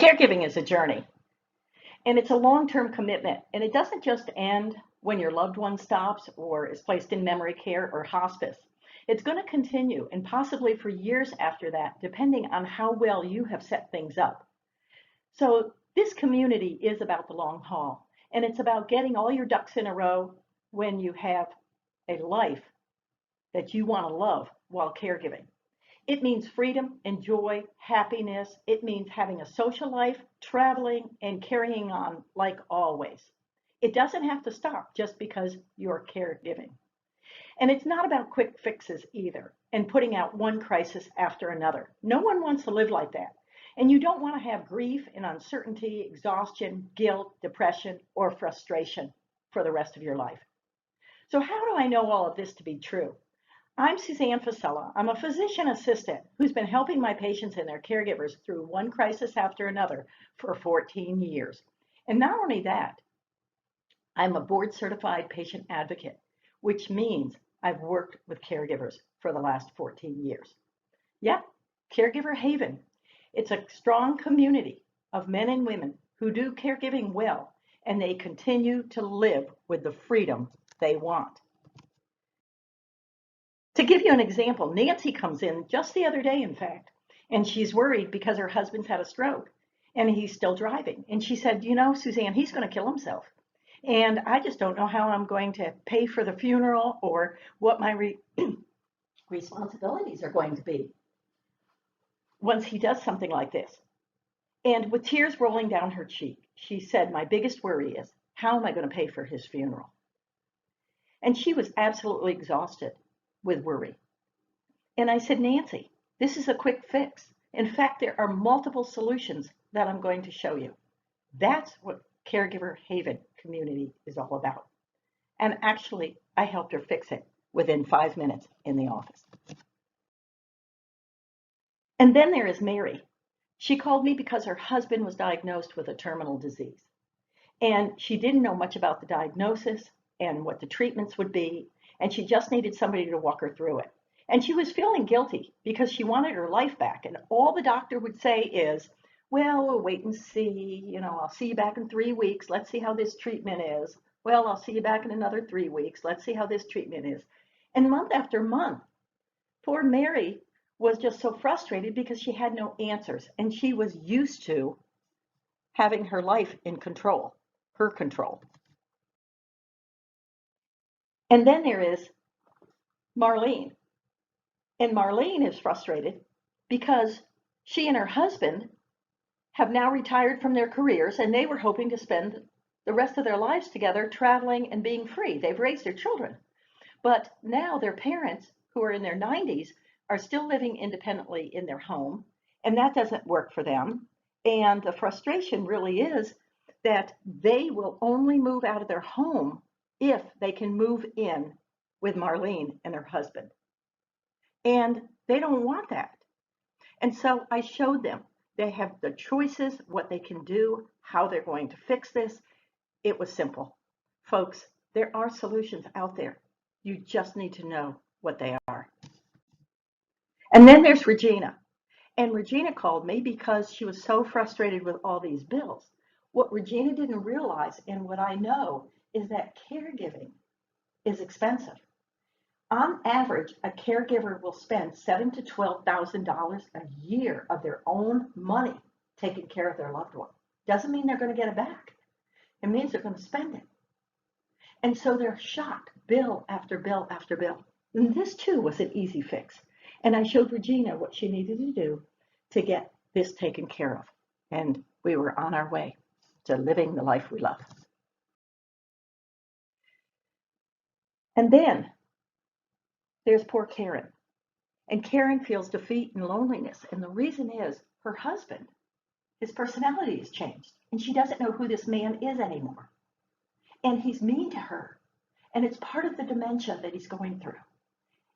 Caregiving is a journey, and it's a long-term commitment, and it doesn't just end when your loved one stops or is placed in memory care or hospice. It's going to continue and possibly for years after that, depending on how well you have set things up. So this community is about the long haul, and it's about getting all your ducks in a row when you have a life that you want to love while caregiving. It means freedom and joy, happiness. It means having a social life, traveling, and carrying on like always. It doesn't have to stop just because you're caregiving. And it's not about quick fixes either and putting out one crisis after another. No one wants to live like that. And you don't want to have grief and uncertainty, exhaustion, guilt, depression, or frustration for the rest of your life. So how do I know all of this to be true? I'm Suzanne Fasella. I'm a physician assistant who's been helping my patients and their caregivers through one crisis after another for 14 years. And not only that, I'm a board certified patient advocate, which means I've worked with caregivers for the last 14 years. Yep, Caregiver Haven. It's a strong community of men and women who do caregiving well, and they continue to live with the freedom they want. To give you an example, Nancy comes in just the other day, in fact, and she's worried because her husband's had a stroke and he's still driving. And she said, you know, Suzanne, he's going to kill himself. And I just don't know how I'm going to pay for the funeral or what my responsibilities are going to be once he does something like this. And with tears rolling down her cheek, she said, my biggest worry is, how am I going to pay for his funeral? And she was absolutely exhausted with worry. And I said, Nancy, this is a quick fix. In fact, there are multiple solutions that I'm going to show you. That's what Caregiver Haven community is all about. And actually, I helped her fix it within 5 minutes in the office. And then there is Mary. She called me because her husband was diagnosed with a terminal disease. And she didn't know much about the diagnosis and what the treatments would be. And she just needed somebody to walk her through it. And she was feeling guilty because she wanted her life back. And all the doctor would say is, well, we'll wait and see. You know, I'll see you back in 3 weeks. Let's see how this treatment is. Well, I'll see you back in another 3 weeks. Let's see how this treatment is. And month after month, poor Mary was just so frustrated because she had no answers. And she was used to having her life in control, her control. And then there is Marlene. And Marlene is frustrated because she and her husband have now retired from their careers and they were hoping to spend the rest of their lives together traveling and being free. They've raised their children. But now their parents, who are in their 90s, are still living independently in their home, and that doesn't work for them. And the frustration really is that they will only move out of their home if they can move in with Marlene and her husband. And they don't want that. And so I showed them. They have the choices, what they can do, how they're going to fix this. It was simple. Folks, there are solutions out there. You just need to know what they are. And then there's Regina. And Regina called me because she was so frustrated with all these bills. What Regina didn't realize, and what I know, is that caregiving is expensive. On average, a caregiver will spend $7,000 to $12,000 a year of their own money taking care of their loved one. Doesn't mean they're going to get it back. It means they're going to spend it. And so they're shocked, bill after bill after bill. And this too was an easy fix. And I showed Regina what she needed to do to get this taken care of. And we were on our way to living the life we love. And then there's poor Karen. And Karen feels defeat and loneliness. And the reason is her husband, his personality has changed. And she doesn't know who this man is anymore. And he's mean to her. And it's part of the dementia that he's going through.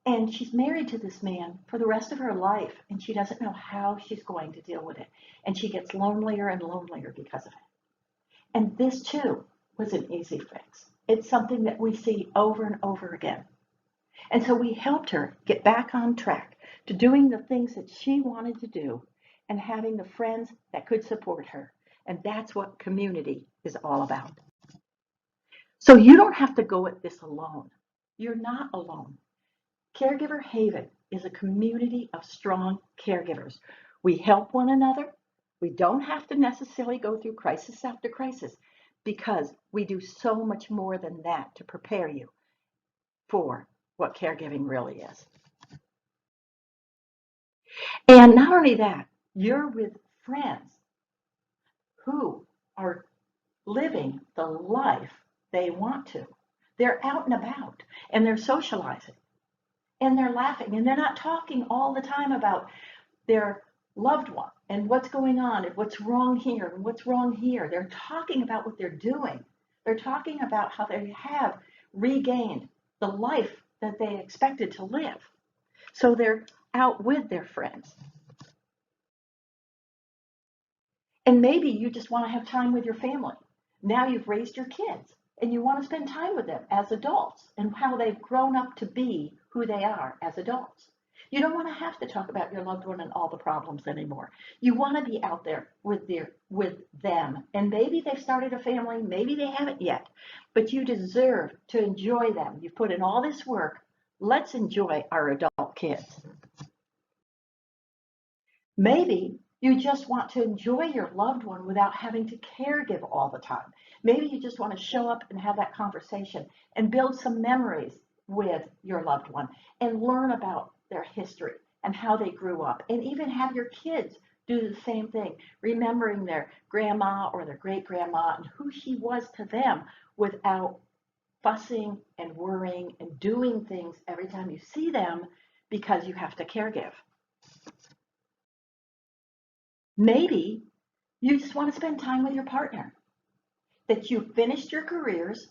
And she's married to this man for the rest of her life. And she doesn't know how she's going to deal with it. And she gets lonelier and lonelier because of it. And this too was an easy fix. It's something that we see over and over again. And so we helped her get back on track to doing the things that she wanted to do and having the friends that could support her. And that's what community is all about. So you don't have to go at this alone. You're not alone. Caregiver Haven is a community of strong caregivers. We help one another. We don't have to necessarily go through crisis after crisis because we do so much more than that to prepare you for what caregiving really is. And not only that, you're with friends who are living the life they want to. They're out and about and they're socializing and they're laughing and they're not talking all the time about their loved one and what's going on and what's wrong here and what's wrong here. They're talking about what they're doing. They're talking about how they have regained the life that they expected to live. So they're out with their friends. And maybe you just want to have time with your family. Now you've raised your kids and you want to spend time with them as adults and how they've grown up to be who they are as adults. You don't want to have to talk about your loved one and all the problems anymore. You want to be out there with them. And maybe they've started a family, maybe they haven't yet, but you deserve to enjoy them. You've put in all this work. Let's enjoy our adult kids. Maybe you just want to enjoy your loved one without having to caregive all the time. Maybe you just want to show up and have that conversation and build some memories with your loved one and learn about their history and how they grew up, and even have your kids do the same thing, remembering their grandma or their great grandma and who she was to them without fussing and worrying and doing things every time you see them because you have to caregive. Maybe you just want to spend time with your partner, that you've finished your careers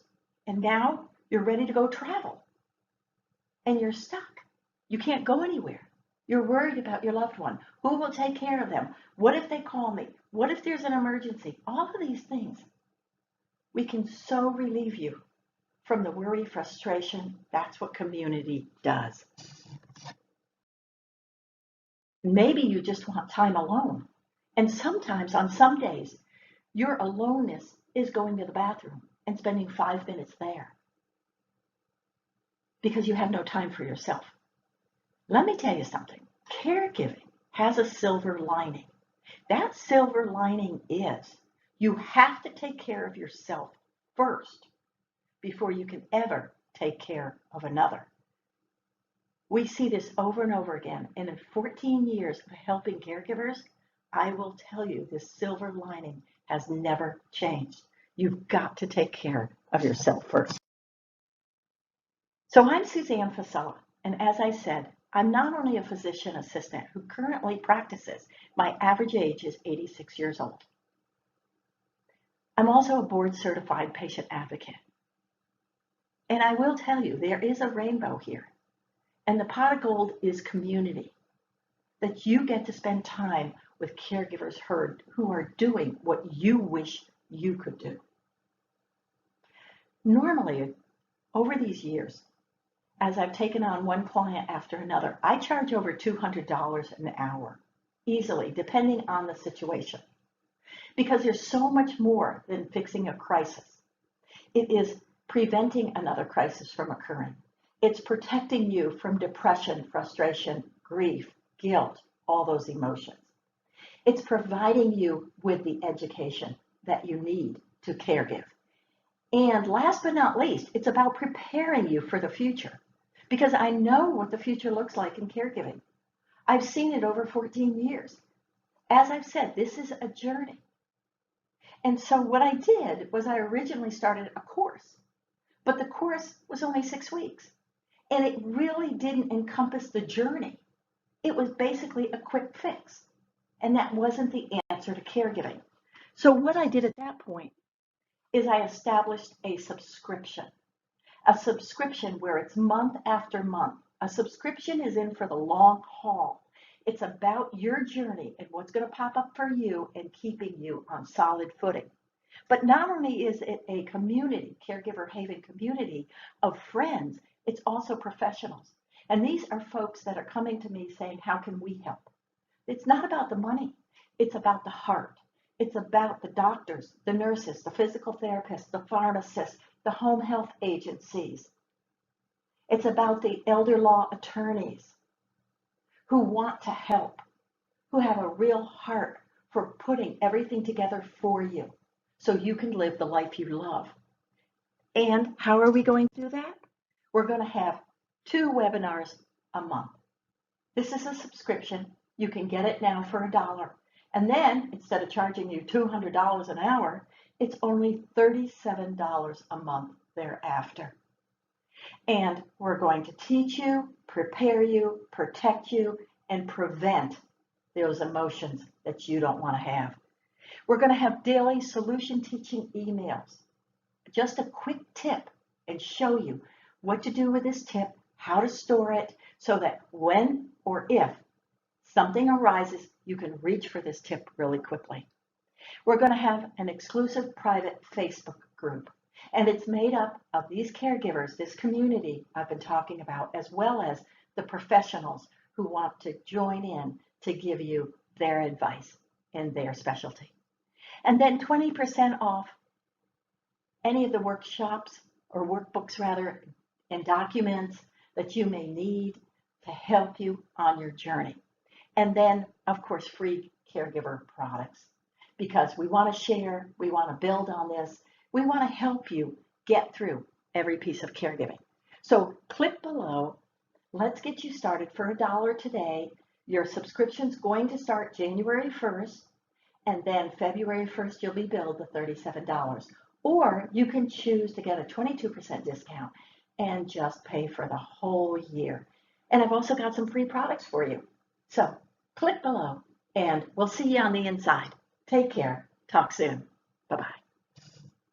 and now you're ready to go travel and you're stuck. You can't go anywhere. You're worried about your loved one. Who will take care of them? What if they call me? What if there's an emergency? All of these things. We can so relieve you from the worry, frustration. That's what community does. Maybe you just want time alone. And sometimes on some days, your aloneness is going to the bathroom and spending 5 minutes there because you have no time for yourself. Let me tell you something. Caregiving has a silver lining. That silver lining is you have to take care of yourself first before you can ever take care of another. We see this over and over again. And in 14 years of helping caregivers, I will tell you this silver lining has never changed. You've got to take care of yourself first. So I'm Suzanne Fasella, and as I said, I'm not only a physician assistant who currently practices. My average age is 86 years old. I'm also a board certified patient advocate. And I will tell you, there is a rainbow here. And the pot of gold is community. That you get to spend time with caregivers who are doing what you wish you could do. Normally, over these years, as I've taken on one client after another, I charge over $200 an hour, easily, depending on the situation. Because there's so much more than fixing a crisis. It is preventing another crisis from occurring. It's protecting you from depression, frustration, grief, guilt, all those emotions. It's providing you with the education that you need to caregive. And last but not least, it's about preparing you for the future. Because I know what the future looks like in caregiving. I've seen it over 14 years. As I've said, this is a journey. And so what I did was I originally started a course, but the course was only 6 weeks. And it really didn't encompass the journey. It was basically a quick fix. And that wasn't the answer to caregiving. So what I did at that point is I established a subscription. A subscription where it's month after month. A subscription is in for the long haul. It's about your journey and what's going to pop up for you and keeping you on solid footing. But not only is it a community, Caregiver Haven community of friends, it's also professionals. And these are folks that are coming to me saying, how can we help? It's not about the money. It's about the heart. It's about the doctors, the nurses, the physical therapists, the pharmacists, the home health agencies. It's about the elder law attorneys who want to help, who have a real heart for putting everything together for you so you can live the life you love. And how are we going to do that? We're going to have 2 webinars a month. This is a subscription. You can get it now for $1. And then instead of charging you $200 an hour, it's only $37 a month thereafter. And we're going to teach you, prepare you, protect you, and prevent those emotions that you don't want to have. We're going to have daily solution teaching emails. Just a quick tip and show you what to do with this tip, how to store it, so that when or if something arises, you can reach for this tip really quickly. We're going to have an exclusive private Facebook group, and it's made up of these caregivers, this community I've been talking about, as well as the professionals who want to join in to give you their advice in their specialty. And then 20% off any of the workshops or workbooks rather, and documents that you may need to help you on your journey. And then, of course, free caregiver products, because we want to share, we want to build on this, we want to help you get through every piece of caregiving. So click below. Let's get you started for $1 today. Your subscription's going to start January 1st, and then February 1st, you'll be billed the $37. Or you can choose to get a 22% discount and just pay for the whole year. And I've also got some free products for you. So click below, and we'll see you on the inside. Take care. Talk soon.